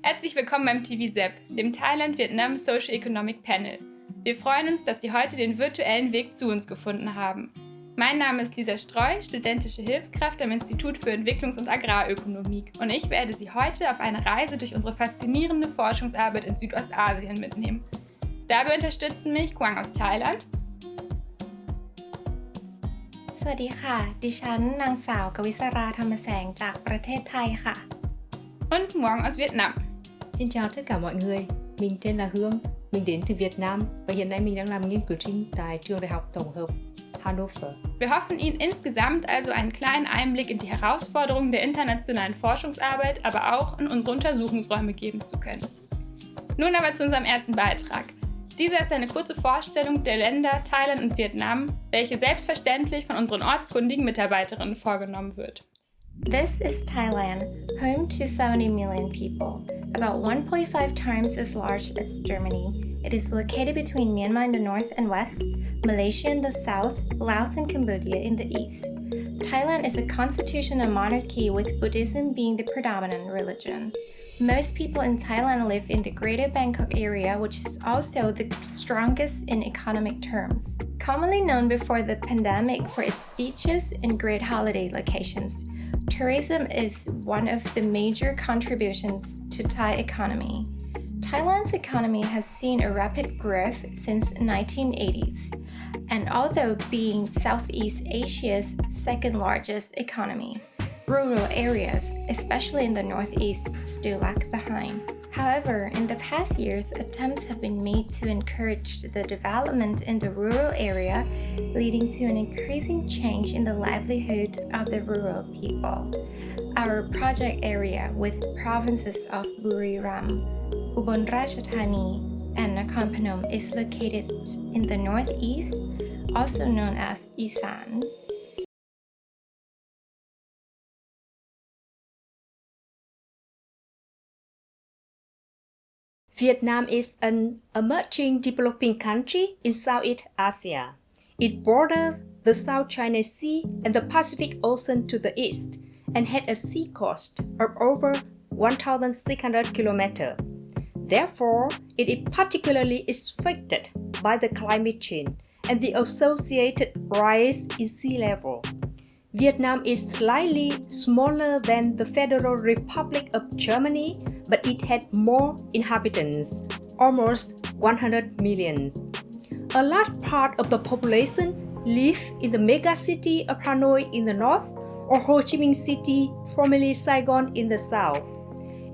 Herzlich willkommen beim TVSEP, dem Thailand-Vietnam Socio-Economic Panel. Wir freuen uns, dass Sie heute den virtuellen Weg zu uns gefunden haben. Mein Name ist Lisa Streu, studentische Hilfskraft am Institut für Entwicklungs- und Agrarökonomik, und ich werde Sie heute auf eine Reise durch unsere faszinierende Forschungsarbeit in Südostasien mitnehmen. Dabei unterstützen mich Quang aus Thailand สวัสดีค่ะ ดิฉันนางสาวกวิศราธรรมแสงจากประเทศไทยค่ะ und Muang aus Vietnam. Xin chào tất cả mọi người, mình tên là Hương, mình đến từ Việt Nam và hiện nay mình đang làm nghiên cứu sinh tại trường đại học tổng hợp Hannover. Wir hoffen, Ihnen insgesamt also einen kleinen Einblick in die Herausforderungen der internationalen Forschungsarbeit, aber auch in unsere Untersuchungsräume geben zu können. Nun aber zu unserem ersten Beitrag. Dieser ist eine kurze Vorstellung der Länder Thailand und Vietnam, welche selbstverständlich von unseren ortskundigen Mitarbeiterinnen vorgenommen wird. This is Thailand, home to 70 million people, about 1.5 times as large as Germany. It is located between Myanmar in the north and west, Malaysia in the south, Laos and Cambodia in the east. Thailand is a constitutional monarchy with Buddhism being the predominant religion. Most people in Thailand live in the Greater Bangkok area, which is also the strongest in economic terms. Commonly known before the pandemic for its beaches and great holiday locations, tourism is one of the major contributions to Thai economy. Thailand's economy has seen a rapid growth since 1980s, and although being Southeast Asia's second largest economy, rural areas, especially in the northeast, still lag behind. However, in the past years, attempts have been made to encourage the development in the rural area, leading to an increasing change in the livelihood of the rural people. Our project area with provinces of Buriram, Ubon Ratchathani, and Nakhon Phanom is located in the northeast, also known as Isan. Vietnam is an emerging developing country in Southeast Asia. It borders the South China Sea and the Pacific Ocean to the east and had a sea coast of over 1,600 kilometers. Therefore, it is particularly affected by the climate change and the associated rise in sea level. Vietnam is slightly smaller than the Federal Republic of Germany, but it had more inhabitants, almost 100 million. A large part of the population live in the megacity of Hanoi in the north or Ho Chi Minh City, formerly Saigon, in the south.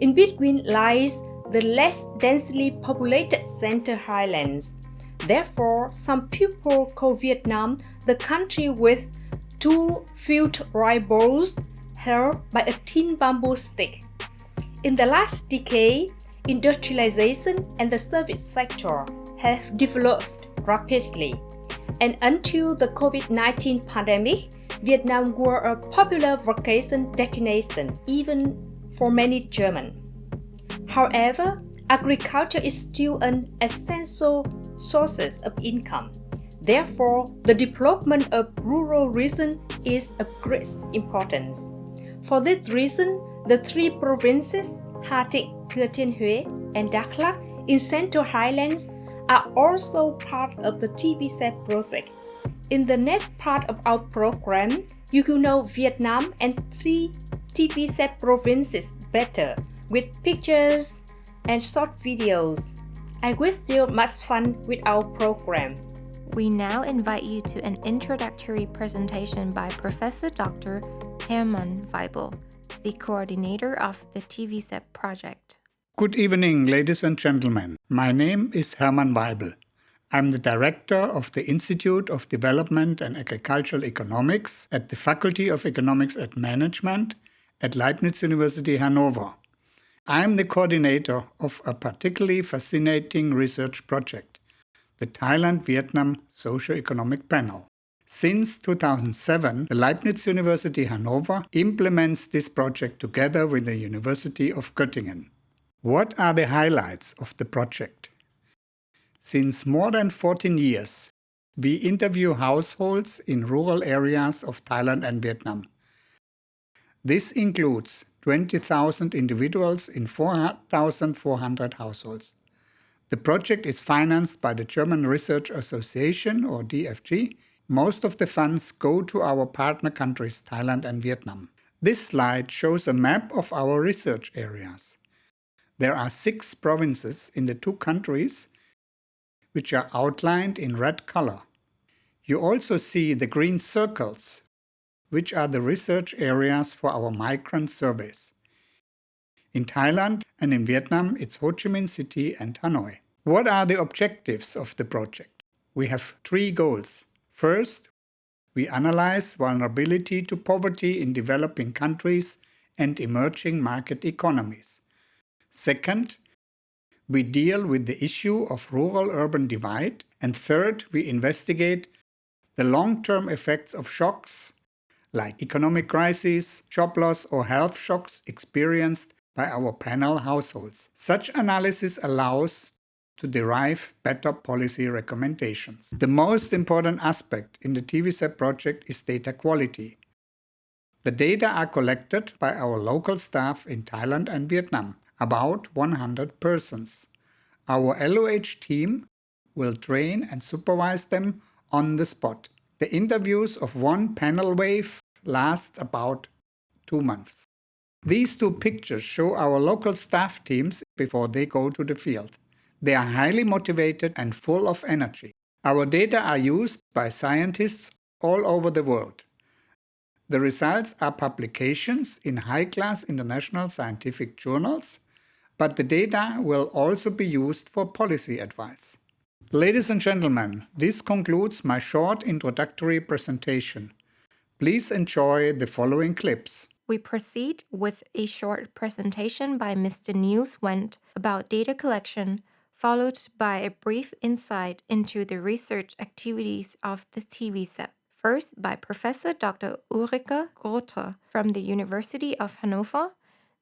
In between lies the less densely populated Center Highlands. Therefore, some people call Vietnam the country with two filled rice bowls held by a thin bamboo stick. In the last decade, industrialization and the service sector have developed rapidly. And until the COVID-19 pandemic, Vietnam were a popular vacation destination, even for many Germans. However, agriculture is still an essential source of income. Therefore, the development of rural regions is of great importance. For this reason, the three provinces, Hà Tĩnh, Thừa Thiên Huế, and Đắk Lắk in Central Highlands are also part of the TVSEP project. In the next part of our program, you will know Vietnam and three TVSEP provinces better with pictures and short videos. I wish you much fun with our program. We now invite you to an introductory presentation by Professor Dr. Hermann Weibel, the coordinator of the TVSEP project. Good evening, ladies and gentlemen. My name is Hermann Weibel. I'm the director of the Institute of Development and Agricultural Economics at the Faculty of Economics and Management at Leibniz University, Hanover. I'm the coordinator of a particularly fascinating research project, the Thailand-Vietnam Socio-Economic Panel. Since 2007, the Leibniz University Hanover implements this project together with the University of Göttingen. What are the highlights of the project? Since more than 14 years, we interview households in rural areas of Thailand and Vietnam. This includes 20,000 individuals in 4,400 households. The project is financed by the German Research Association, or DFG. Most of the funds go to our partner countries, Thailand and Vietnam. This slide shows a map of our research areas. There are 6 provinces in the 2 countries, which are outlined in red color. You also see the green circles, which are the research areas for our migrant surveys. In Thailand and in Vietnam, it's Ho Chi Minh City and Hanoi. What are the objectives of the project? We have 3 goals. First, we analyze vulnerability to poverty in developing countries and emerging market economies. Second, we deal with the issue of rural-urban divide. And third, we investigate the long-term effects of shocks like economic crises, job loss, or health shocks experienced by our panel households. Such analysis allows to derive better policy recommendations. The most important aspect in the TVSEP project is data quality. The data are collected by our local staff in Thailand and Vietnam, about 100 persons. Our LOH team will train and supervise them on the spot. The interviews of one panel wave last about 2 months. These 2 pictures show our local staff teams before they go to the field. They are highly motivated and full of energy. Our data are used by scientists all over the world. The results are publications in high-class international scientific journals, but the data will also be used for policy advice. Ladies and gentlemen, this concludes my short introductory presentation. Please enjoy the following clips. We proceed with a short presentation by Mr. Niels Wendt about data collection, followed by a brief insight into the research activities of the TVSEP. First by Professor Dr. Ulrike Grothe from the University of Hannover,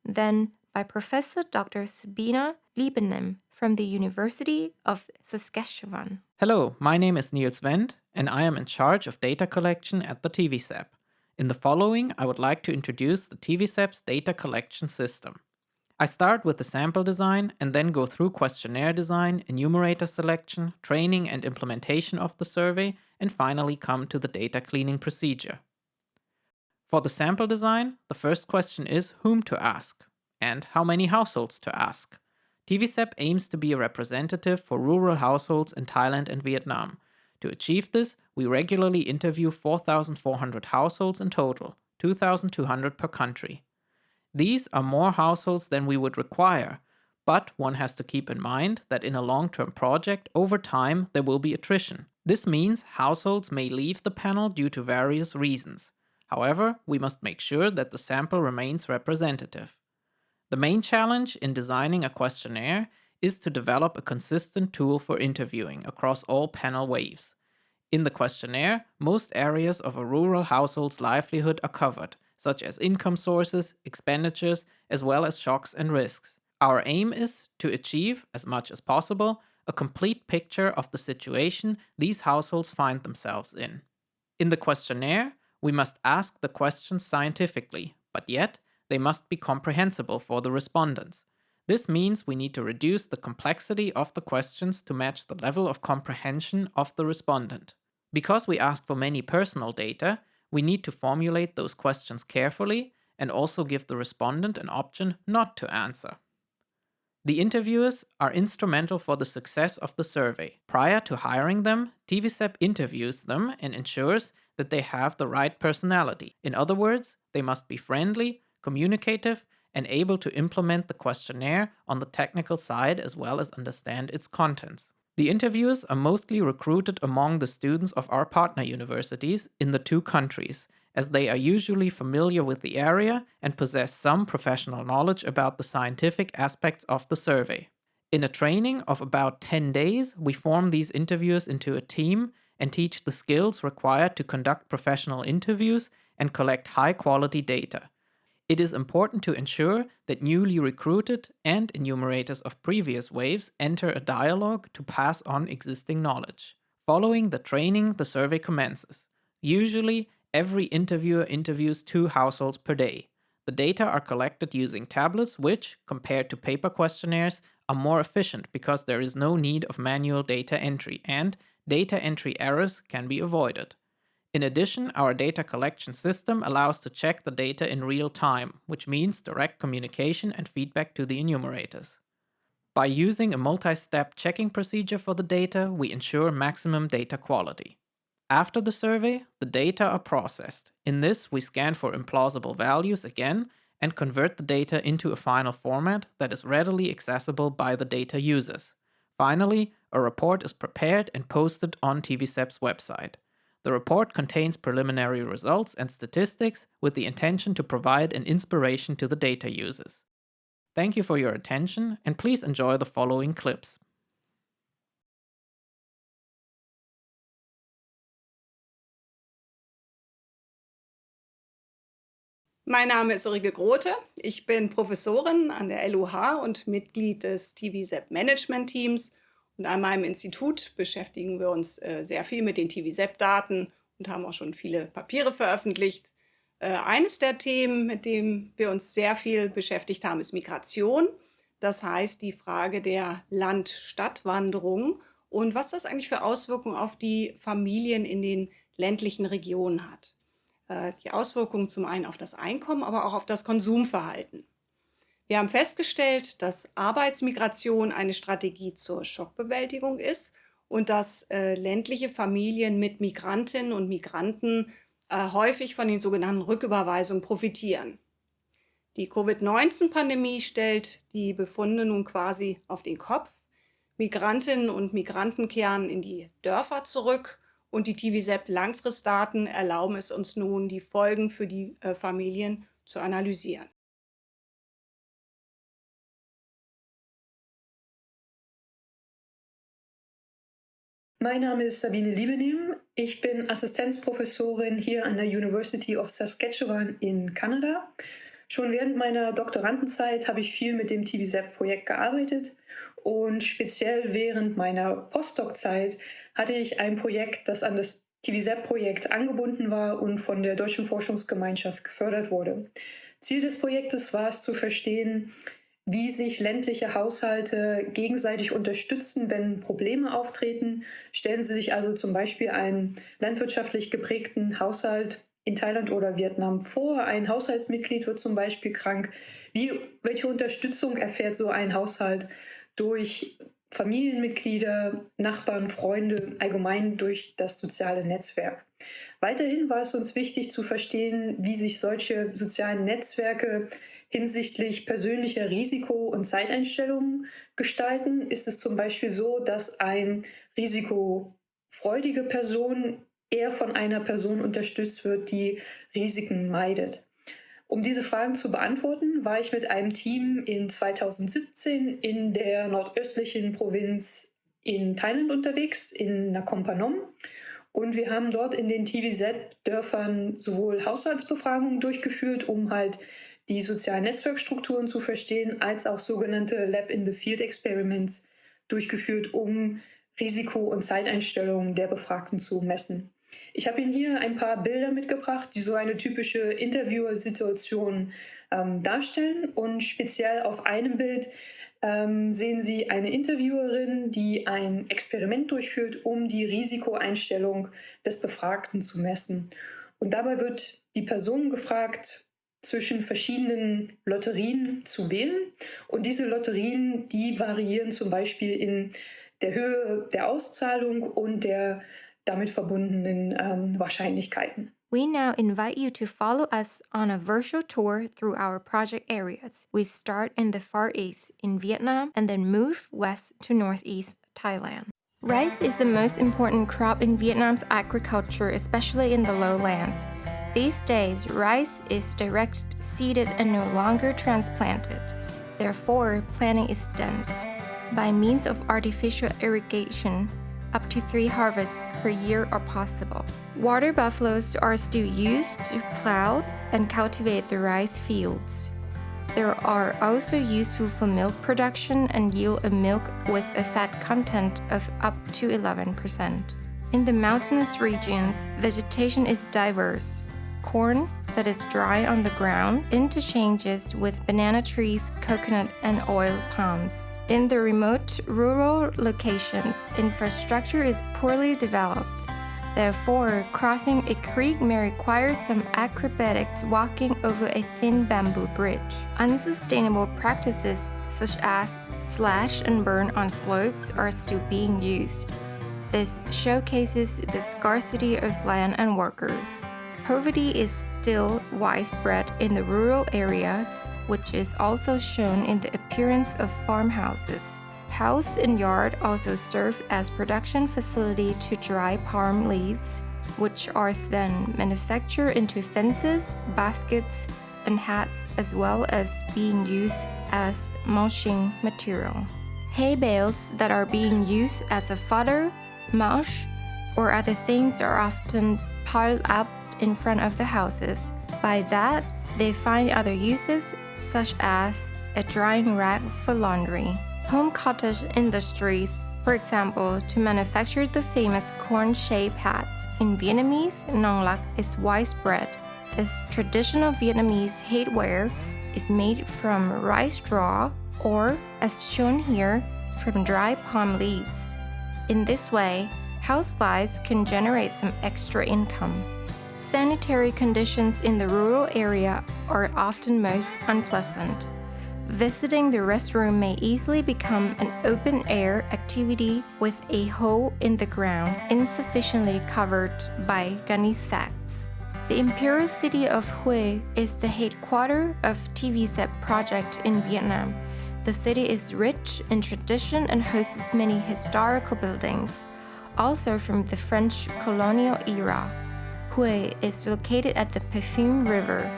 then by Professor Dr. Sabina Liebenem from the University of Saskatchewan. Hello, my name is Niels Wendt, and I am in charge of data collection at the TVSEP. In the following, I would like to introduce the TVSEP's data collection system. I start with the sample design and then go through questionnaire design, enumerator selection, training and implementation of the survey, and finally come to the data cleaning procedure. For the sample design, the first question is whom to ask and how many households to ask. TVSEP aims to be a representative for rural households in Thailand and Vietnam. To achieve this, we regularly interview 4,400 households in total, 2,200 per country. These are more households than we would require, but one has to keep in mind that in a long-term project, over time, there will be attrition. This means households may leave the panel due to various reasons. However, we must make sure that the sample remains representative. The main challenge in designing a questionnaire is to develop a consistent tool for interviewing across all panel waves. In the questionnaire, most areas of a rural household's livelihood are covered, such as income sources, expenditures, as well as shocks and risks. Our aim is to achieve, as much as possible, a complete picture of the situation these households find themselves in. In the questionnaire, we must ask the questions scientifically, but yet they must be comprehensible for the respondents. This means we need to reduce the complexity of the questions to match the level of comprehension of the respondent. Because we ask for many personal data, we need to formulate those questions carefully and also give the respondent an option not to answer. The interviewers are instrumental for the success of the survey. Prior to hiring them, TVSEP interviews them and ensures that they have the right personality. In other words, they must be friendly, communicative, and able to implement the questionnaire on the technical side as well as understand its contents. The interviewers are mostly recruited among the students of our partner universities in the 2 countries, as they are usually familiar with the area and possess some professional knowledge about the scientific aspects of the survey. In a training of about 10 days, we form these interviewers into a team and teach the skills required to conduct professional interviews and collect high-quality data. It is important to ensure that newly recruited and enumerators of previous waves enter a dialogue to pass on existing knowledge. Following the training, the survey commences. Usually, every interviewer interviews 2 households per day. The data are collected using tablets which, compared to paper questionnaires, are more efficient because there is no need of manual data entry and data entry errors can be avoided. In addition, our data collection system allows to check the data in real time, which means direct communication and feedback to the enumerators. By using a multi-step checking procedure for the data, we ensure maximum data quality. After the survey, the data are processed. In this, we scan for implausible values again and convert the data into a final format that is readily accessible by the data users. Finally, a report is prepared and posted on TVSEP's website. The report contains preliminary results and statistics with the intention to provide an inspiration to the data users. Thank you for your attention, and please enjoy the following clips. Mein Name ist Ulrike Grote. Ich bin Professorin an der LUH und Mitglied des TVSEP Management Teams. Und an meinem Institut beschäftigen wir uns sehr viel mit den TVSEP-Daten und haben auch schon viele Papiere veröffentlicht. Eines der Themen, mit dem wir uns sehr viel beschäftigt haben, ist Migration. Das heißt, die Frage der Land-Stadt-Wanderung und was das eigentlich für Auswirkungen auf die Familien in den ländlichen Regionen hat. Die Auswirkungen zum einen auf das Einkommen, aber auch auf das Konsumverhalten. Wir haben festgestellt, dass Arbeitsmigration eine Strategie zur Schockbewältigung ist und dass ländliche Familien mit Migrantinnen und Migranten häufig von den sogenannten Rücküberweisungen profitieren. Die Covid-19-Pandemie stellt die Befunde nun quasi auf den Kopf. Migrantinnen und Migranten kehren in die Dörfer zurück und die TVSEP-Langfristdaten erlauben es uns nun, die Folgen für die Familien zu analysieren. Mein Name ist Sabine Liebenehm. Ich bin Assistenzprofessorin hier an der University of Saskatchewan in Kanada. Schon während meiner Doktorandenzeit habe ich viel mit dem TVSEP-Projekt gearbeitet und speziell während meiner Postdoc-Zeit hatte ich ein Projekt, das an das TVSEP-Projekt angebunden war und von der Deutschen Forschungsgemeinschaft gefördert wurde. Ziel des Projektes war es zu verstehen, wie sich ländliche Haushalte gegenseitig unterstützen, wenn Probleme auftreten. Stellen Sie sich also zum Beispiel einen landwirtschaftlich geprägten Haushalt in Thailand oder Vietnam vor. Ein Haushaltsmitglied wird zum Beispiel krank. Welche Unterstützung erfährt so ein Haushalt durch Familienmitglieder, Nachbarn, Freunde, allgemein durch das soziale Netzwerk? Weiterhin war es uns wichtig zu verstehen, wie sich solche sozialen Netzwerke hinsichtlich persönlicher Risiko- und Zeiteinstellungen gestalten. Ist es zum Beispiel so, dass eine risikofreudige Person eher von einer Person unterstützt wird, die Risiken meidet? Um diese Fragen zu beantworten, war ich mit einem Team in 2017 in der nordöstlichen Provinz in Thailand unterwegs, in Nakhon Phanom. Und wir haben dort in den TVSEP-Dörfern sowohl Haushaltsbefragungen durchgeführt, um halt die sozialen Netzwerkstrukturen zu verstehen, als auch sogenannte Lab-in-the-Field-Experiments durchgeführt, um Risiko- und Zeiteinstellungen der Befragten zu messen. Ich habe Ihnen hier ein paar Bilder mitgebracht, die so eine typische Interviewer-Situation darstellen. Und speziell auf einem Bild sehen Sie eine Interviewerin, die ein Experiment durchführt, um die Risikoeinstellung des Befragten zu messen. Und dabei wird die Person gefragt, zwischen verschiedenen Lotterien zu wählen. Und diese Lotterien, die variieren zum Beispiel in der Höhe der Auszahlung und der damit verbundenen Wahrscheinlichkeiten. We now invite you to follow us on a virtual tour through our project areas. We start in the Far East in Vietnam and then move west to Northeast Thailand. Rice is the most important crop in Vietnam's agriculture, especially in the lowlands. These days, rice is direct seeded and no longer transplanted. Therefore, planting is dense. By means of artificial irrigation, up to 3 harvests per year are possible. Water buffaloes are still used to plow and cultivate the rice fields. They are also useful for milk production and yield a milk with a fat content of up to 11%. In the mountainous regions, vegetation is diverse. Corn, that is dry on the ground interchanges with banana trees, coconut, and oil palms. In the remote rural locations, infrastructure is poorly developed. Therefore, crossing a creek may require some acrobatics walking over a thin bamboo bridge. Unsustainable practices such as slash and burn on slopes are still being used. This showcases the scarcity of land and workers. Poverty is still widespread in the rural areas, which is also shown in the appearance of farmhouses. House and yard also serve as production facility to dry palm leaves, which are then manufactured into fences, baskets, and hats, as well as being used as mulching material. Hay bales that are being used as a fodder, mulch, or other things are often piled up in front of the houses. By that, they find other uses, such as a drying rack for laundry. Home cottage industries, for example, to manufacture the famous corn-shaped hats in Vietnamese, nong lak is widespread. This traditional Vietnamese headwear is made from rice straw or, as shown here, from dry palm leaves. In this way, housewives can generate some extra income. Sanitary conditions in the rural area are often most unpleasant. Visiting the restroom may easily become an open-air activity with a hole in the ground insufficiently covered by gunny sacks. The imperial city of Hue is the headquarters of TVSEP project in Vietnam. The city is rich in tradition and hosts many historical buildings, also from the French colonial era. Hue is located at the Perfume River.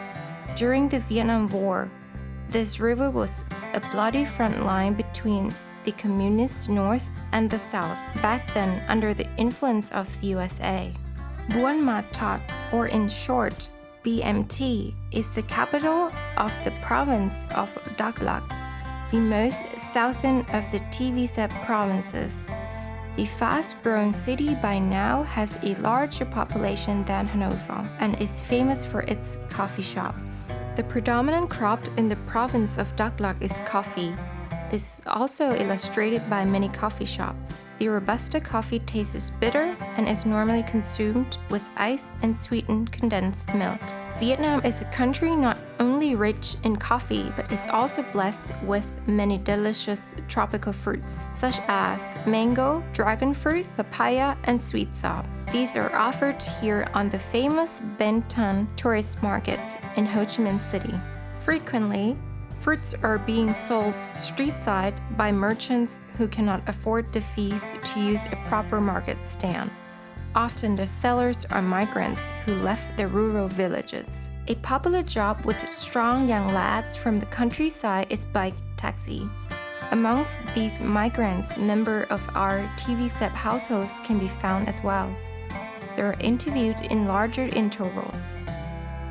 During the Vietnam War, this river was a bloody front line between the Communist North and the South, back then under the influence of the USA. Buon Ma Thuot, or in short, BMT, is the capital of the province of Đắk Lắk, the most southern of the TVSEP provinces. The fast-growing city by now has a larger population than Hanover and is famous for its coffee shops. The predominant crop in the province of Đắk Lắk is coffee. This is also illustrated by many coffee shops. The Robusta coffee tastes bitter and is normally consumed with ice and sweetened condensed milk. Vietnam is a country not only rich in coffee, but is also blessed with many delicious tropical fruits, such as mango, dragon fruit, papaya, and sweet sop. These are offered here on the famous Ben Ton tourist market in Ho Chi Minh City. Frequently, fruits are being sold street-side by merchants who cannot afford the fees to use a proper market stand. Often the sellers are migrants who left their rural villages. A popular job with strong young lads from the countryside is bike taxi. Amongst these migrants, members of our TVSEP households can be found as well. They are interviewed in larger intervals.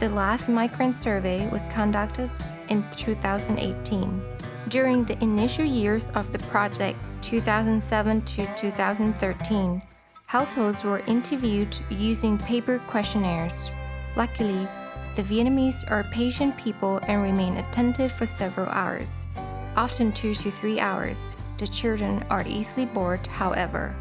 The last migrant survey was conducted in 2018. During the initial years of the project, 2007 to 2013, households were interviewed using paper questionnaires. Luckily, the Vietnamese are patient people and remain attentive for several hours, often 2 to 3 hours. The children are easily bored, however.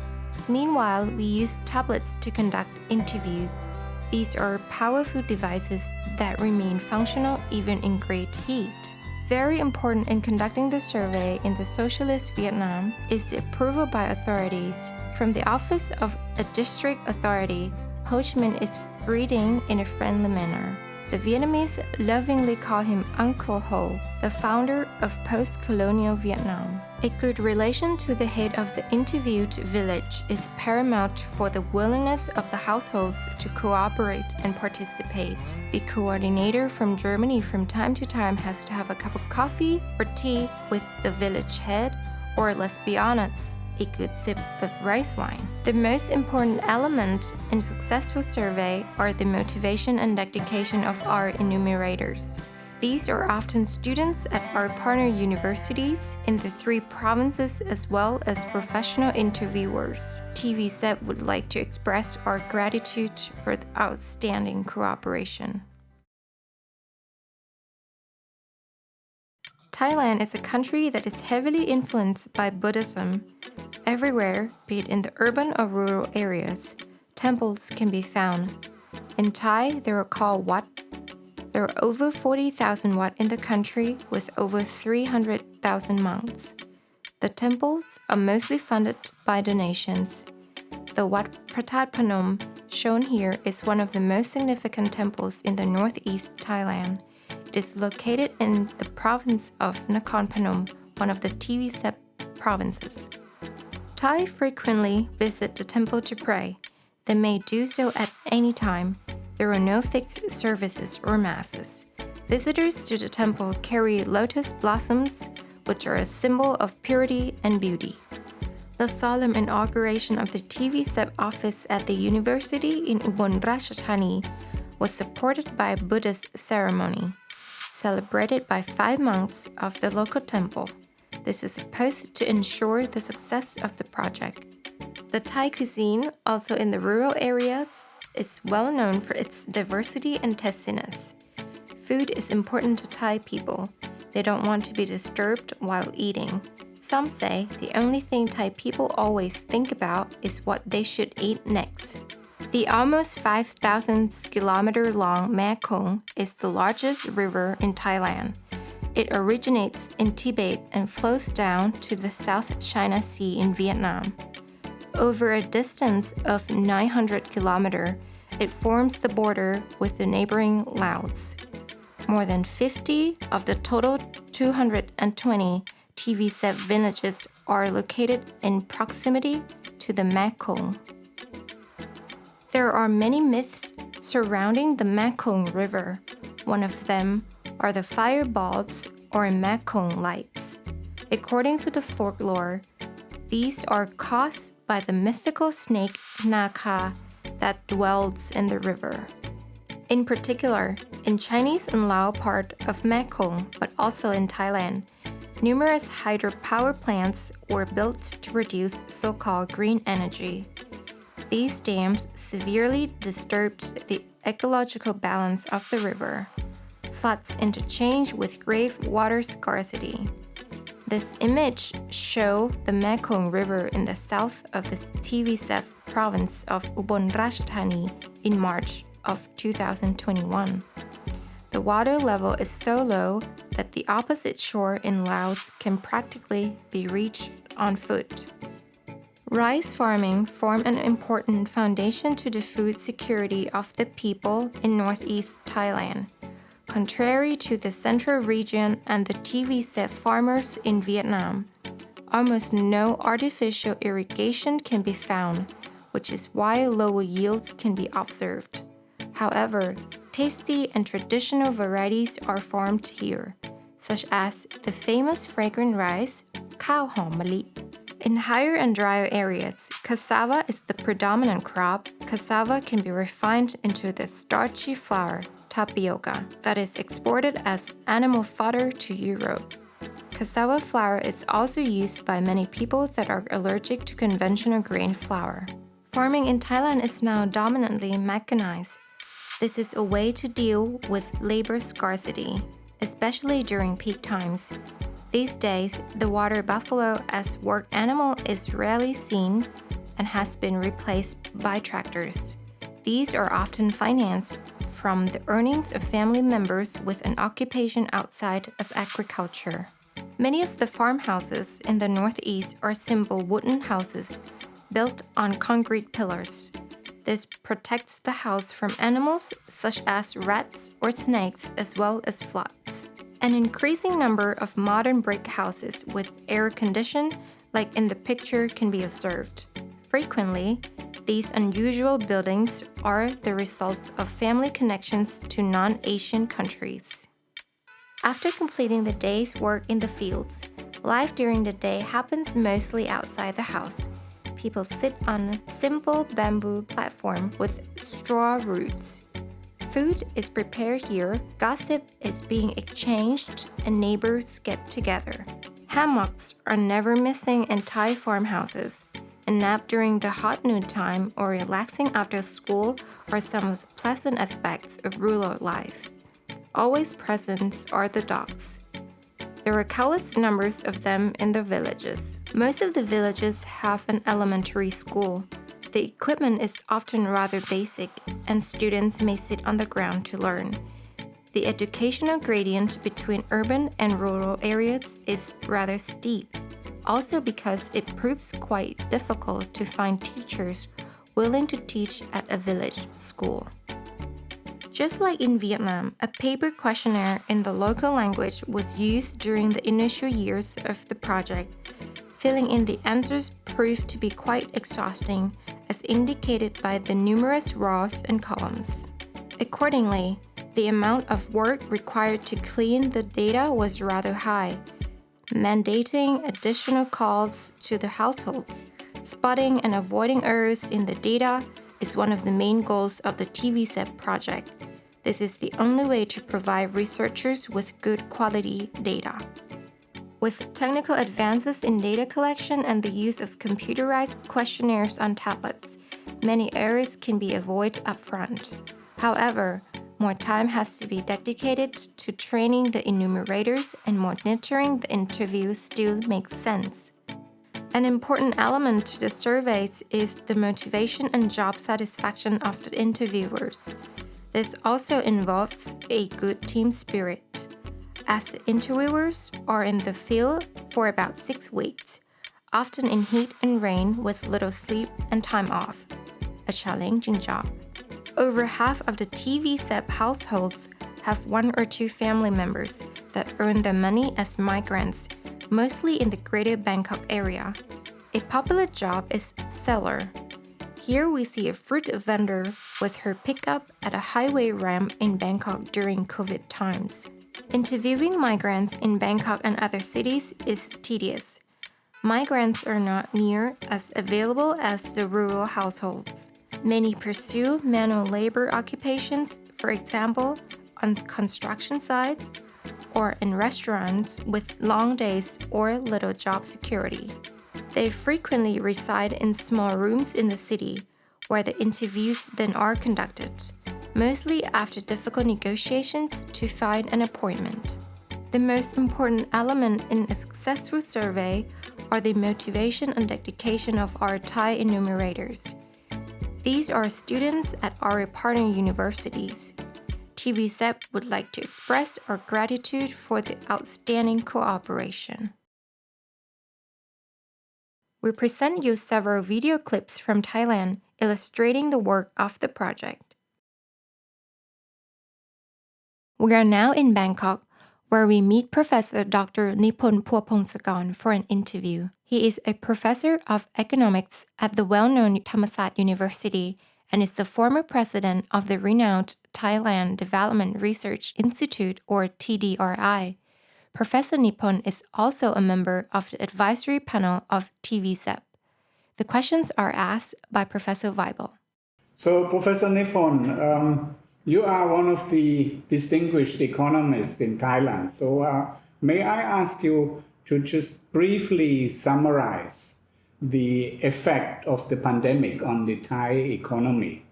Meanwhile, we use tablets to conduct interviews. These are powerful devices that remain functional even in great heat. Very important in conducting the survey in the socialist Vietnam is the approval by authorities. From the office of a district authority, Ho Chi Minh is greeting in a friendly manner. The Vietnamese lovingly call him Uncle Ho, the founder of post-colonial Vietnam. A good relation to the head of the interviewed village is paramount for the willingness of the households to cooperate and participate. The coordinator from Germany from time to time has to have a cup of coffee or tea with the village head, or let's be honest, a good sip of rice wine. The most important element in a successful survey are the motivation and dedication of our enumerators. These are often students at our partner universities in the 3 provinces as well as professional interviewers. TVSEP would like to express our gratitude for the outstanding cooperation. Thailand is a country that is heavily influenced by Buddhism. Everywhere, be it in the urban or rural areas, temples can be found. In Thai, they are called Wat. There are over 40,000 Wat in the country with over 300,000 monks. The temples are mostly funded by donations. The Wat Pratat Phnom, shown here, is one of the most significant temples in the northeast Thailand. It is located in the province of Nakhon Phanom, one of the TVSEP provinces. Thai frequently visit the temple to pray. They may do so at any time. There are no fixed services or masses. Visitors to the temple carry lotus blossoms, which are a symbol of purity and beauty. The solemn inauguration of the TVSEP office at the university in Ubon Ratchathani was supported by a Buddhist ceremony, celebrated by 5 monks of the local temple. This is supposed to ensure the success of the project. The Thai cuisine, also in the rural areas, is well known for its diversity and tastiness. Food is important to Thai people. They don't want to be disturbed while eating. Some say the only thing Thai people always think about is what they should eat next. The almost 5,000 kilometer long Mekong is the largest river in Thailand. It originates in Tibet and flows down to the South China Sea in Vietnam. Over a distance of 900 kilometers, it forms the border with the neighboring Laos. More than 50 of the total 220 TVSEP villages are located in proximity to the Mekong. There are many myths surrounding the Mekong River. One of them are the fireballs or Mekong lights. According to the folklore, these are caused by the mythical snake Naka that dwells in the river. In particular, in Chinese and Lao part of Mekong, but also in Thailand, numerous hydropower plants were built to produce so-called green energy. These dams severely disturbed the ecological balance of the river. Floods interchange with grave water scarcity. This image shows the Mekong River in the south of the TVSEP province of Ubon Ratchathani in March of 2021. The water level is so low that the opposite shore in Laos can practically be reached on foot. Rice farming forms an important foundation to the food security of the people in northeast Thailand. Contrary to the central region and the TVSEP farmers in Vietnam, almost no artificial irrigation can be found, which is why lower yields can be observed. However, tasty and traditional varieties are farmed here, such as the famous fragrant rice, khao hom mali. In higher and drier areas, cassava is the predominant crop. Cassava can be refined into the starchy flour, tapioca, that is exported as animal fodder to Europe. Cassava flour is also used by many people that are allergic to conventional grain flour. Farming in Thailand is now dominantly mechanized. This is a way to deal with labor scarcity, especially during peak times. These days, the water buffalo as work animal is rarely seen and has been replaced by tractors. These are often financed from the earnings of family members with an occupation outside of agriculture. Many of the farmhouses in the northeast are simple wooden houses built on concrete pillars. This protects the house from animals such as rats or snakes as well as floods. An increasing number of modern brick houses with air condition, like in the picture, can be observed. Frequently, these unusual buildings are the result of family connections to non-Asian countries. After completing the day's work in the fields, life during the day happens mostly outside the house. People sit on a simple bamboo platform with straw roots. Food is prepared here, gossip is being exchanged, and neighbors get together. Hammocks are never missing in Thai farmhouses. A nap during the hot noon time or relaxing after school are some of the pleasant aspects of rural life. Always present are the dogs. There are countless numbers of them in the villages. Most of the villages have an elementary school. The equipment is often rather basic, and students may sit on the ground to learn. The educational gradient between urban and rural areas is rather steep, also because it proves quite difficult to find teachers willing to teach at a village school. Just like in Vietnam, a paper questionnaire in the local language was used during the initial years of the project. Filling in the answers proved to be quite exhausting, as indicated by the numerous rows and columns. Accordingly, the amount of work required to clean the data was rather high, mandating additional calls to the households. Spotting and avoiding errors in the data is one of the main goals of the TVSEP project. This is the only way to provide researchers with good quality data. With technical advances in data collection and the use of computerized questionnaires on tablets, many errors can be avoided upfront. However, more time has to be dedicated to training the enumerators, and monitoring the interviews still makes sense. An important element to the surveys is the motivation and job satisfaction of the interviewers. This also involves a good team spirit, as the interviewers are in the field for about 6 weeks, often in heat and rain with little sleep and time off. A challenging job. Over half of the TVSEP households have 1 or 2 family members that earn their money as migrants, mostly in the Greater Bangkok area. A popular job is seller. Here we see a fruit vendor with her pickup at a highway ramp in Bangkok during COVID times. Interviewing migrants in Bangkok and other cities is tedious. Migrants are not near as available as the rural households. Many pursue manual labor occupations, for example, on construction sites or in restaurants with long days or little job security. They frequently reside in small rooms in the city, where the interviews then are conducted, mostly after difficult negotiations to find an appointment. The most important element in a successful survey are the motivation and dedication of our Thai enumerators. These are students at our partner universities. TVSEP would like to express our gratitude for the outstanding cooperation. We present you several video clips from Thailand illustrating the work of the project. We are now in Bangkok, where we meet Professor Dr. Nipon Puapongsakorn for an interview. He is a professor of economics at the well-known Thammasat University and is the former president of the renowned Thailand Development Research Institute, or TDRI. Professor Nipon is also a member of the advisory panel of TVSEP. The questions are asked by Professor Weibel. So, Professor Nipon, you are one of the distinguished economists in Thailand. So, may I ask you to just briefly summarize the effect of the pandemic on the Thai economy?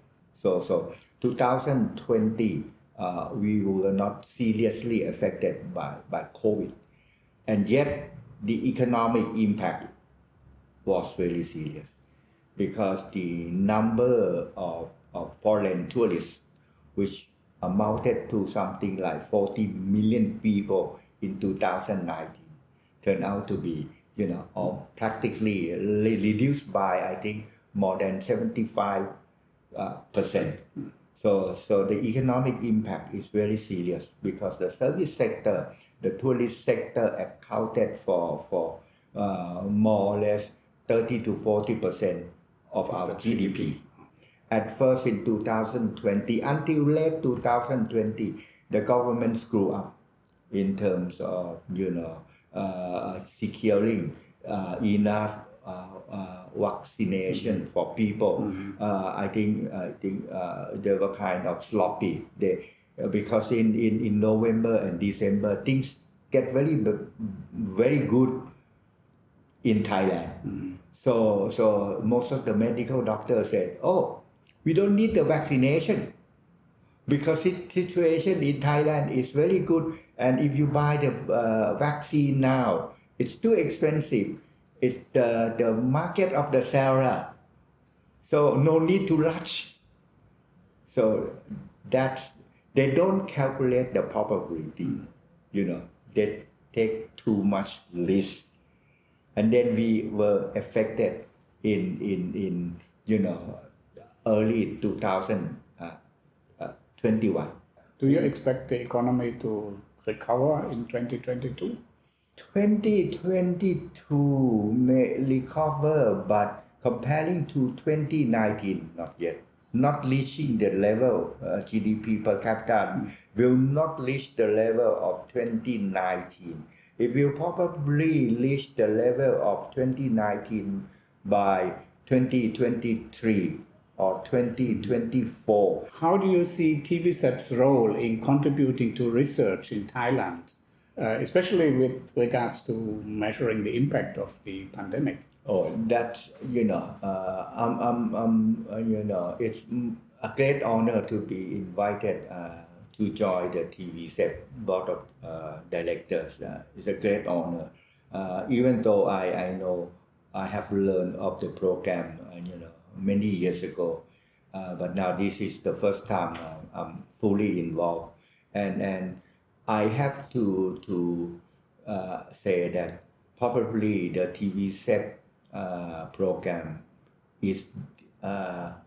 So 2020, we were not seriously affected by COVID. And yet, the economic impact was very serious because the number of foreign tourists, which amounted to something like 40 million people in 2019, turned out to be, practically reduced by, I think, more than 75%. So the economic impact is very serious because the service sector, the tourist sector accounted for more or less 30 to 40% of our GDP. At first in 2020, until late 2020, the government screwed up in terms of, securing enough vaccination for people. I think they were kind of sloppy. Because in November and December, things get very good in Thailand. So most of the medical doctors said, "Oh, we don't need the vaccination because situation in Thailand is very good, and if you buy the vaccine now, it's too expensive. It's the market of the seller, so no need to rush. So that's they don't calculate the probability, they take too much risk, and then we were affected in early 2021. Do you expect the economy to recover in 2022? 2022 may recover, but comparing to 2019, not yet. Not reaching the level, GDP per capita will not reach the level of 2019. It will probably reach the level of 2019 by 2023 or 2024. How do you see TVSEP's role in contributing to research in Thailand, especially with regards to measuring the impact of the pandemic? Oh, that's it's a great honor to be invited to join the TVSEP board of directors. It's a great honor, even though I know I have learned of the program many years ago, but now this is the first time I'm fully involved, and I have to say that probably the TVSEP program is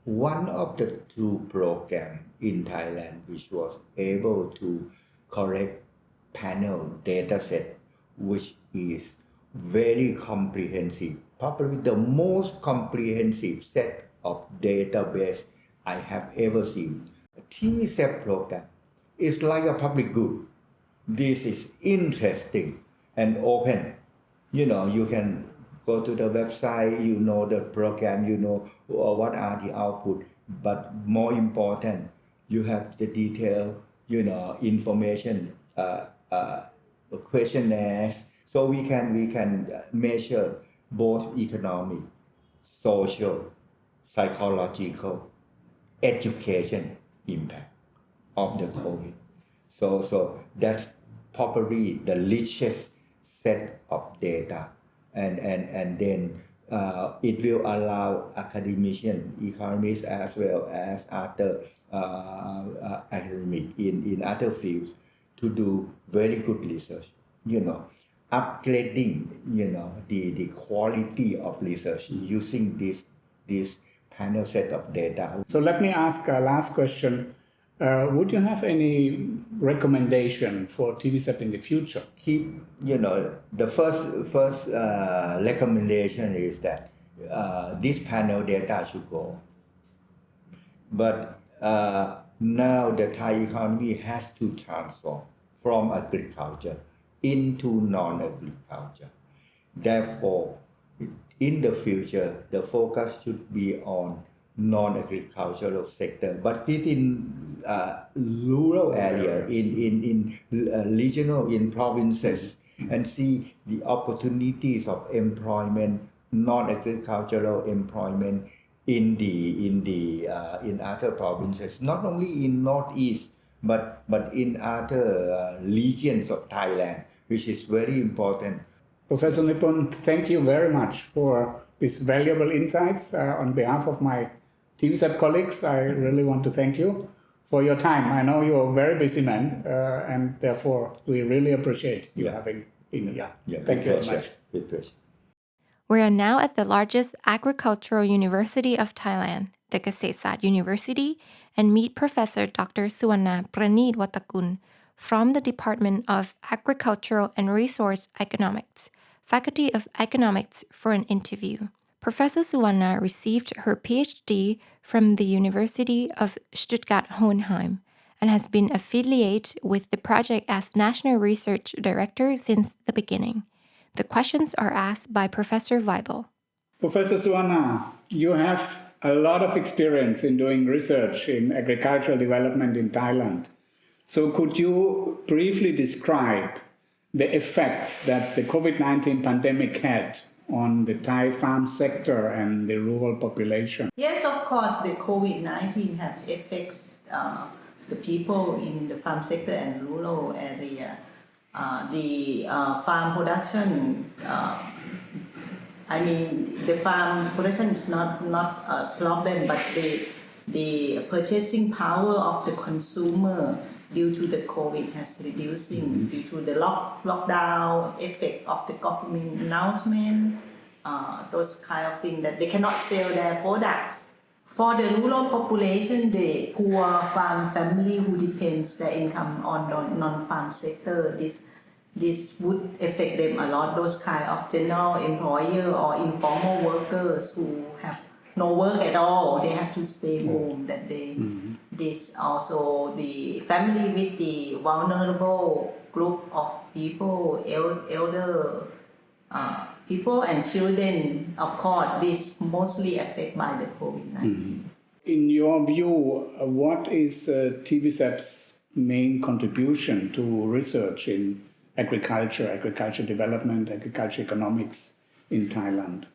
one of the two programs in Thailand which was able to collect panel data set, which is very comprehensive, probably the most comprehensive set of database I have ever seen. The TVSEP program is like a public good. This is interesting and open. You can go to the website, the program, what are the output, but more important, you have the detail, information, questionnaires, so we can measure both economic, social, psychological, education impact of the COVID. So that's probably the richest set of data. And then it will allow academicians, economists, as well as other academics in other fields to do very good research, upgrading, the quality of research using this panel set of data. So let me ask a last question. Would you have any recommendation for TVSEP in the future? The first recommendation is that this panel data should go. But now the Thai economy has to transform from agriculture into non-agriculture. Therefore, in the future, the focus should be on non-agricultural sector, but within rural area, in regional, in provinces, and see the opportunities of employment, non-agricultural employment in other provinces, not only in Northeast, but in other regions of Thailand, which is very important. Professor Nippon, thank you very much for these valuable insights. On behalf of my TVSEP colleagues, I really want to thank you for your time. I know you're a very busy man, and therefore we really appreciate you having been here. Thank you very much. With pleasure. We are now at the largest agricultural university of Thailand, the TVSEP University, and meet Professor Dr. Suwanna Praneed Watakul from the Department of Agricultural and Resource Economics, Faculty of Economics, for an interview. Professor Suwanna received her PhD from the University of Stuttgart-Hohenheim and has been affiliated with the project as National Research Director since the beginning. The questions are asked by Professor Weibel. Professor Suwanna, you have a lot of experience in doing research in agricultural development in Thailand. So could you briefly describe the effect that the COVID-19 pandemic had on the Thai farm sector and the rural population? Yes, of course, the COVID-19 have effects the people in the farm sector and rural area. The farm production, the farm production is not a problem, but the purchasing power of the consumer due to the COVID has reducing due to the lockdown effect of the government announcement, those kind of things that they cannot sell their products. For the rural population, the poor farm family who depends their income on non-farm sector, this would affect them a lot. Those kind of general employer or informal workers who have no work at all, they have to stay home. That they, this also the family with the vulnerable group of people, elder people and children. Of course, this mostly affected by the COVID-19. In your view, what is TVSEP's main contribution to research in agriculture development, agriculture economics in Thailand?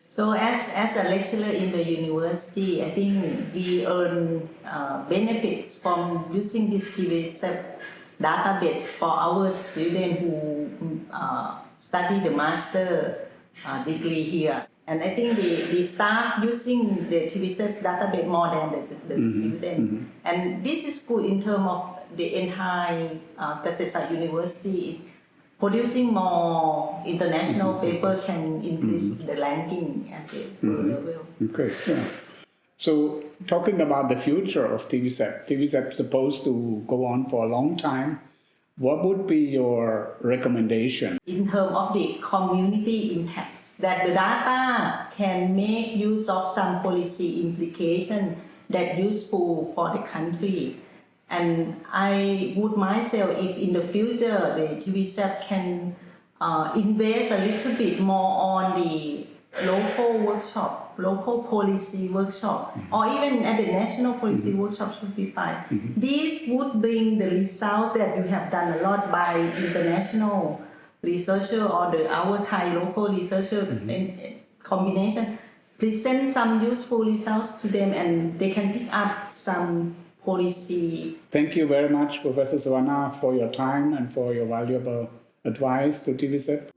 So as a lecturer in the university, I think we earn benefits from using this TVSEP database for our students who study the master degree here. And I think the staff using the TVSEP database more than the student. And this is good in terms of the entire Kasesa University. Producing more international paper can increase the ranking at the level. Okay, yeah. So talking about the future of TVSEP is supposed to go on for a long time. What would be your recommendation? In terms of the community impacts, that the data can make use of some policy implication that useful for the country. And I would myself, if in the future the TVSEP can invest a little bit more on the local workshop, local policy workshop, or even at the national policy workshop should be fine. This would bring the result that you have done a lot by international researcher or our Thai local researcher in combination, present some useful results to them and they can pick up some policy. Thank you very much, Professor Savanna, for your time and for your valuable advice to TVSEP.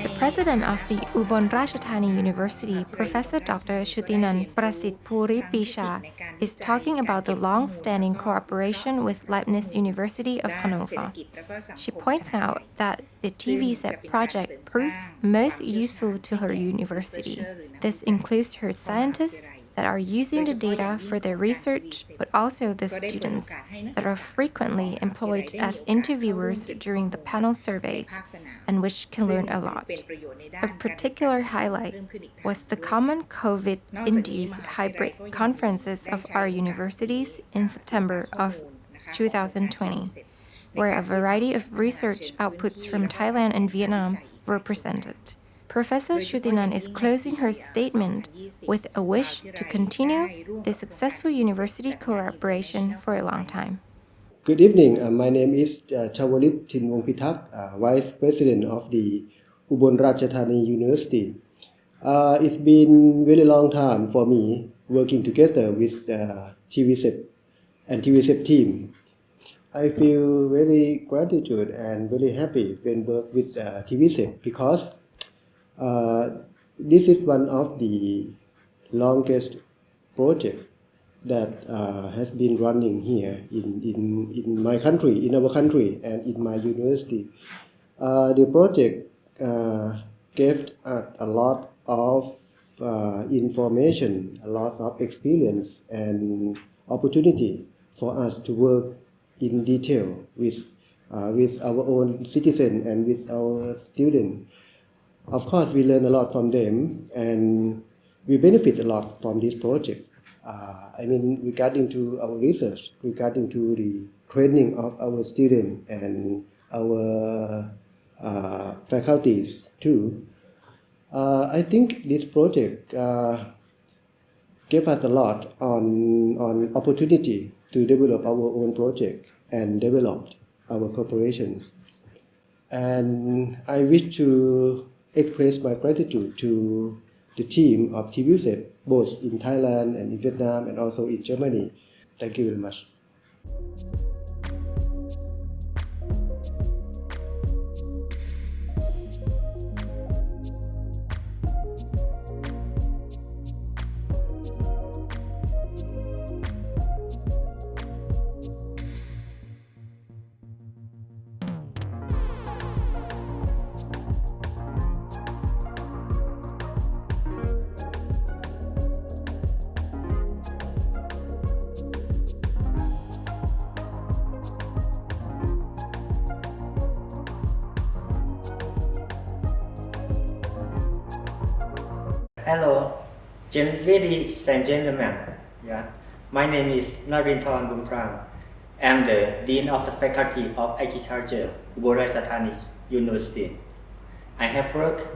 The president of the Ubon Ratchathani University, Professor Dr. Shutinan Prasit Puri Pisha, is talking about the long-standing cooperation with Leibniz University of Hannover. She points out that the TVSEP project proves most useful to her university. This includes her scientists that are using the data for their research, but also the students that are frequently employed as interviewers during the panel surveys, and which can learn a lot. A particular highlight was the common COVID-induced hybrid conferences of our universities in September of 2020, where a variety of research outputs from Thailand and Vietnam were presented. Professor Shutinan is closing her statement with a wish to continue the successful university cooperation for a long time. Good evening. My name is Chawalit Chinwongpitak, Vice President of the Ubon Ratchathani University. It's been very long time for me working together with TVSEP and TVSEP team. I feel very gratitude and very happy when work with TVSEP because this is one of the longest project that has been running here in my country, in our country, and in my university. The project gave us a lot of information, a lot of experience and opportunity for us to work in detail with our own citizen and with our students. Of course, we learn a lot from them, and we benefit a lot from this project. Regarding to our research, regarding to the training of our students and our faculties too. I think this project gave us a lot on opportunity to develop our own project and develop our corporations. And I wish to express my gratitude to the team of TVSEP, both in Thailand and in Vietnam and also in Germany. Thank you very much. Hello, ladies and gentlemen. My name is Narinthorn Bumpram. I'm the Dean of the Faculty of Agriculture, Ubon Ratchathani University. I have worked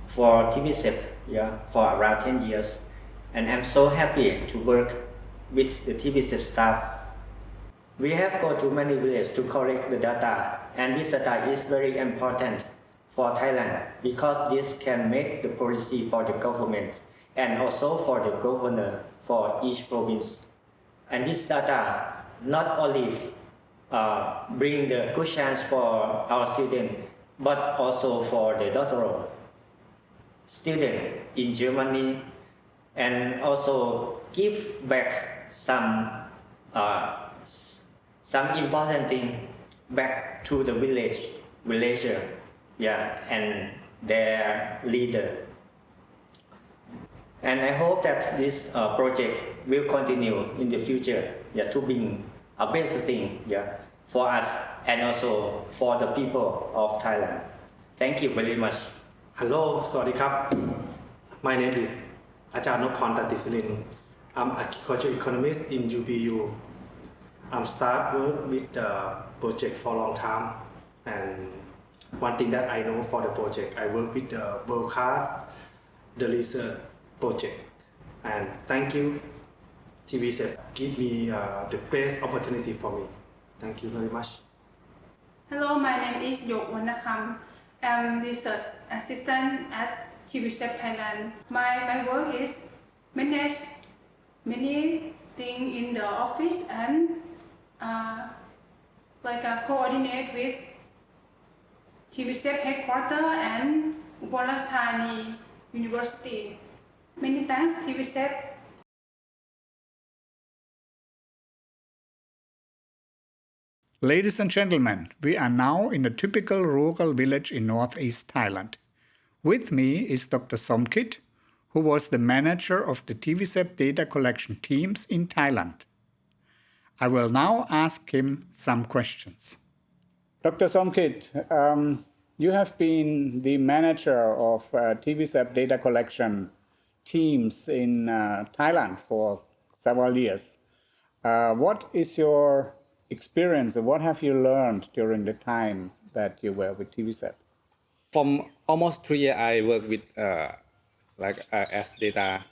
for TVSEP for around 10 years, and I'm so happy to work with the TVSEP staff. We have gone to many villages to collect the data, and this data is very important for Thailand because this can make the policy for the government and also for the governor for each province. And this data not only bring the good chance for our students, but also for the doctoral student in Germany, and also give back some important thing back to the villager, and their leader. And I hope that this project will continue in the future, to bring a better thing, for us and also for the people of Thailand. Thank you very much. Hello สวัสดีครับ My name is อาจารย์นพพร ตันติศิริน I'm agriculture economist in UBU. I'm start work with the project for a long time, and one thing that I know for the project, I work with the world class, the research project, and thank you TVSEP give me the best opportunity for me. Thank you very much. Hello, my name is Yok Wannakam. I'm research assistant at TVSEP Thailand. My work is manage many things in the office and coordinate with TVSEP headquarters and Ubon Ratchathani University. Many thanks TVSEP. Ladies and gentlemen, we are now in a typical rural village in northeast Thailand. With me is Dr. Somkit, who was the manager of the TVSEP data collection teams in Thailand. I will now ask him some questions. Dr. Somkit, you have been the manager of TVSEP data collection teams in Thailand for several years. What is your experience, and what have you learned during the time that you were with TVSEP? From almost 3 years, I work with as data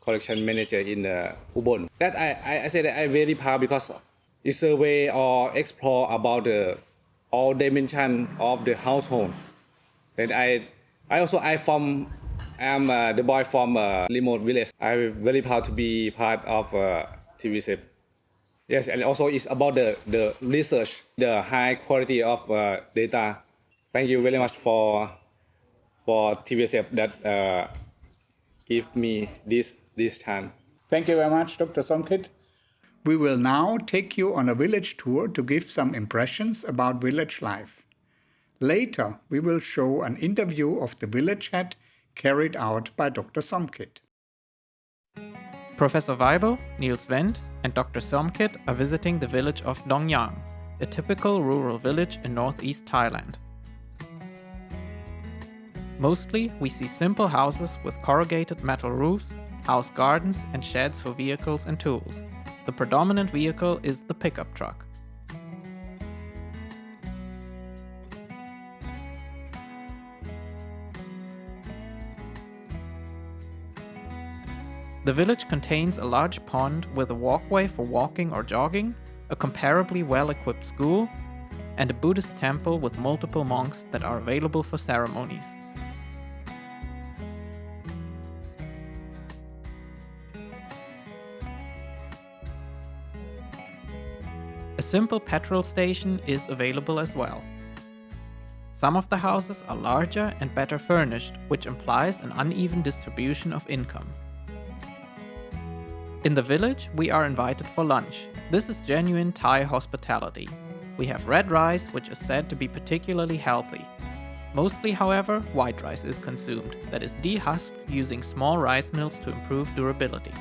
collection manager in Ubon. That I say that I'm very proud because it survey or explore about all dimension of the household. And I'm the boy from remote village. I'm very proud to be part of TVSEP. Yes, and also it's about the research, the high quality of data. Thank you very much for TVSEP that give me this time. Thank you very much, Dr. Somkit. We will now take you on a village tour to give some impressions about village life. Later, we will show an interview of the village head carried out by Dr. Somkit. Professor Weibel, Niels Wendt, and Dr. Somkit are visiting the village of Dong Yang, a typical rural village in northeast Thailand. Mostly, we see simple houses with corrugated metal roofs, house gardens, and sheds for vehicles and tools. The predominant vehicle is the pickup truck. The village contains a large pond with a walkway for walking or jogging, a comparably well-equipped school, and a Buddhist temple with multiple monks that are available for ceremonies. simple petrol station is available as well. Some of the houses are larger and better furnished, which implies an uneven distribution of income. In the village, we are invited for lunch. This is genuine Thai hospitality. We have red rice, which is said to be particularly healthy. Mostly, however, white rice is consumed, that is dehusked using small rice mills to improve durability.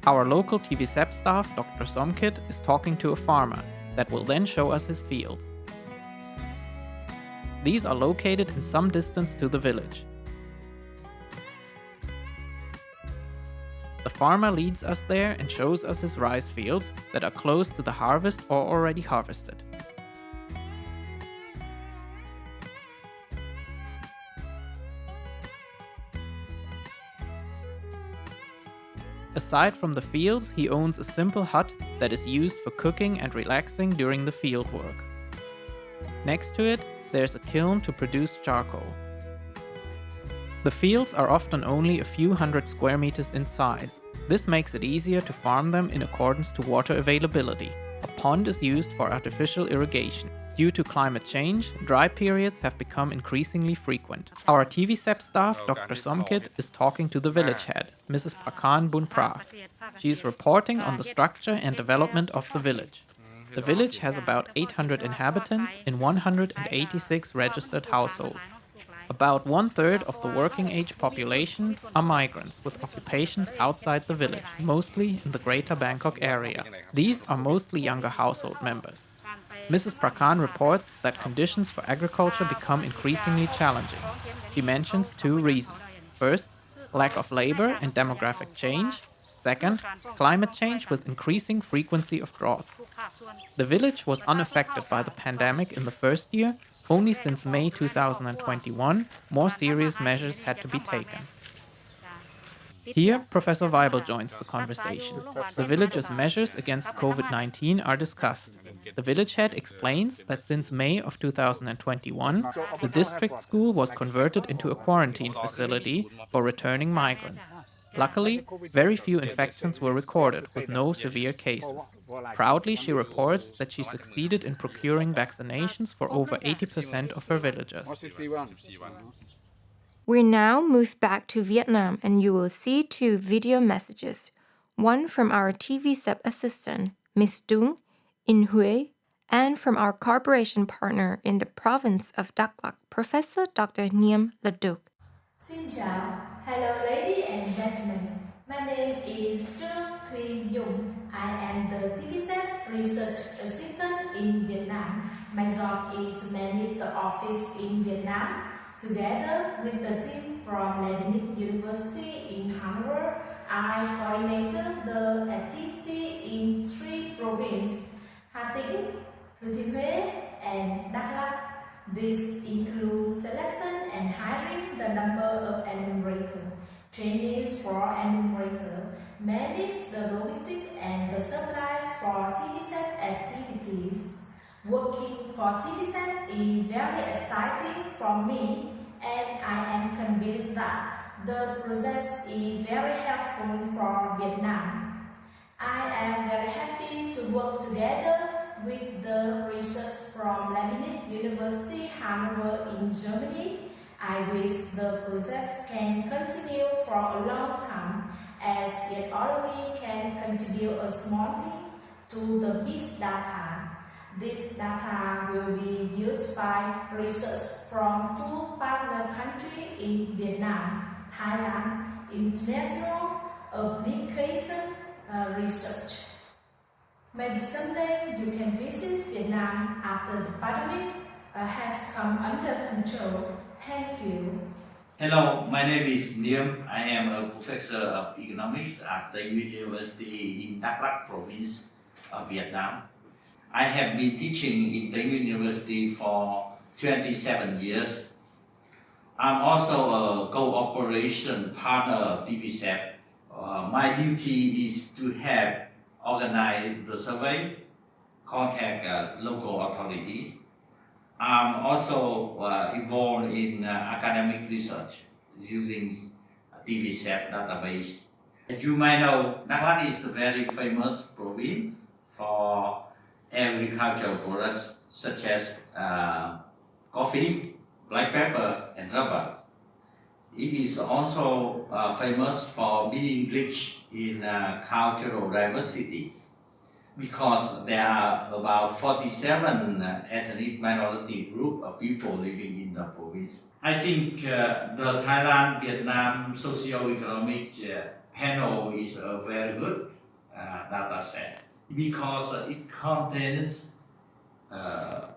Our local TVSEP staff, Dr. Somkit, is talking to a farmer that will then show us his fields. These are located in some distance to the village. The farmer leads us there and shows us his rice fields that are close to the harvest or already harvested. Aside from the fields, he owns a simple hut that is used for cooking and relaxing during the field work. Next to it, there's a kiln to produce charcoal. The fields are often only a few hundred square meters in size. This makes it easier to farm them in accordance to water availability. A pond is used for artificial irrigation. Due to climate change, dry periods have become increasingly frequent. Our TVSEP staff, Dr. Somkit, is talking to the village head, Mrs. Prakan Bunpra. She is reporting on the structure and development of the village. The village has about 800 inhabitants in 186 registered households. About 1/3 of the working age population are migrants with occupations outside the village, mostly in the greater Bangkok area. These are mostly younger household members. Mrs. Prakan reports that conditions for agriculture become increasingly challenging. She mentions two reasons. First, lack of labor and demographic change. Second, climate change with increasing frequency of droughts. The village was unaffected by the pandemic in the first year. Only since May 2021, more serious measures had to be taken. Here, Professor Weibel joins the conversation. The village's measures against COVID-19 are discussed. The village head explains that since May of 2021, the district school was converted into a quarantine facility for returning migrants. Luckily, very few infections were recorded, with no severe cases. Proudly, she reports that she succeeded in procuring vaccinations for over 80% of her villagers. We now move back to Vietnam and you will see two video messages. One from our TVSEP assistant, Ms. Dung, in Hue, and from our cooperation partner in the province of Đắk Lắk, Professor Dr. Niêm Laduk. Xin chào. Hello, ladies and gentlemen. My name is Trương Thùy Dung. I am the TVSEP research assistant in Vietnam. My job is to manage the office in Vietnam. Together with the team from Leibniz University in Hanover, I coordinated the activity in 3 provinces, Hà Tĩnh, Thừa Thiên Huế, and Đắk Lắk. This includes selection and hiring the number of enumerators, trainees for enumerator, manage the logistics and the supplies for TVSEP activities. Working for TVSEP is very exciting for me, and I am convinced that the process is very helpful for Vietnam. I am very happy to work together with the research from Leibniz University Hanover in Germany. I wish the process can continue for a long time, as it already can contribute a small thing to the big data. This data will be used by research from 2 partner countries in Vietnam, Thailand, International Application Research. Maybe someday you can visit Vietnam after the pandemic has come under control. Thank you. Hello, my name is Niêm. I am a professor of economics at the University in Đắk Lắk province of Vietnam. I have been teaching in the university for 27 years. I'm also a cooperation partner of TVSEP. My duty is to help organize the survey, contact local authorities. I'm also involved in academic research using TVSEP database As you might know, Đắk Lắk is a very famous province for agricultural products such as coffee, black pepper, and rubber. It is also famous for being rich in cultural diversity because there are about 47 ethnic minority group of people living in the province. I think the Thailand-Vietnam socio-economic panel is a very good data set because it contains a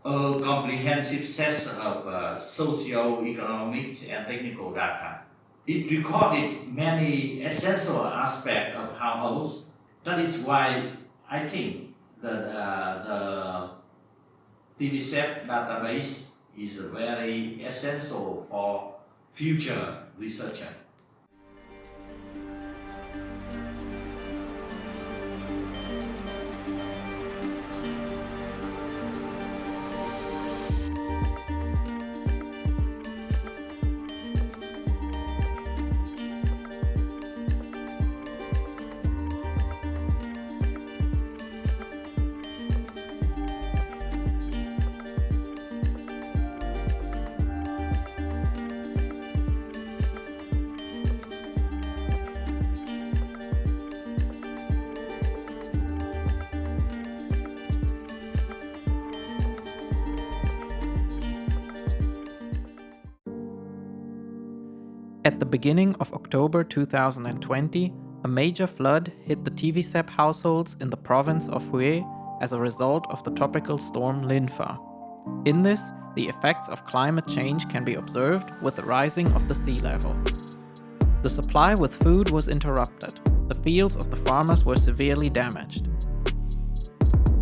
comprehensive set of socio-economic and technical data. It recorded many essential aspects of households. That is why I think that the TVSEP database is very essential for future researchers. At the beginning of October 2020, a major flood hit the TVSEP households in the province of Hue as a result of the tropical storm Linfa. In this, the effects of climate change can be observed with the rising of the sea level. The supply with food was interrupted. The fields of the farmers were severely damaged.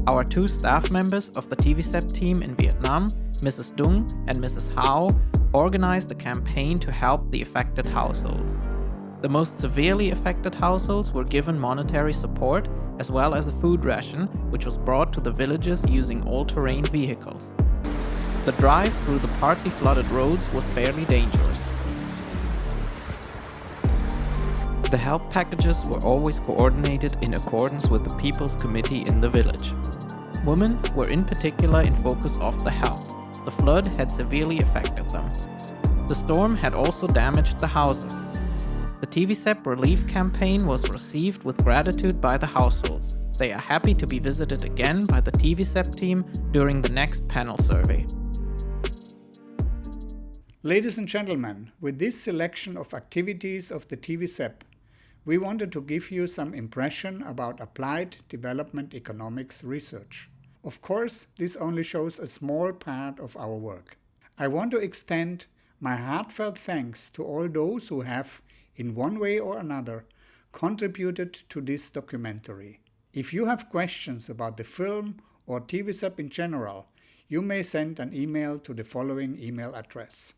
Our two staff members of the TVSEP team in Vietnam, Mrs. Dung and Mrs. Hao, organized a campaign to help the affected households. The most severely affected households were given monetary support as well as a food ration, which was brought to the villages using all-terrain vehicles. The drive through the partly flooded roads was fairly dangerous. The help packages were always coordinated in accordance with the People's Committee in the village. Women were in particular in focus of the help. The flood had severely affected them. The storm had also damaged the houses. The TVSEP relief campaign was received with gratitude by the households. They are happy to be visited again by the TVSEP team during the next panel survey. Ladies and gentlemen, with this selection of activities of the TVSEP, we wanted to give you some impression about applied development economics research. Of course, this only shows a small part of our work. I want to extend my heartfelt thanks to all those who have, in one way or another, contributed to this documentary. If you have questions about the film or TVSEP in general, you may send an email to the following email address.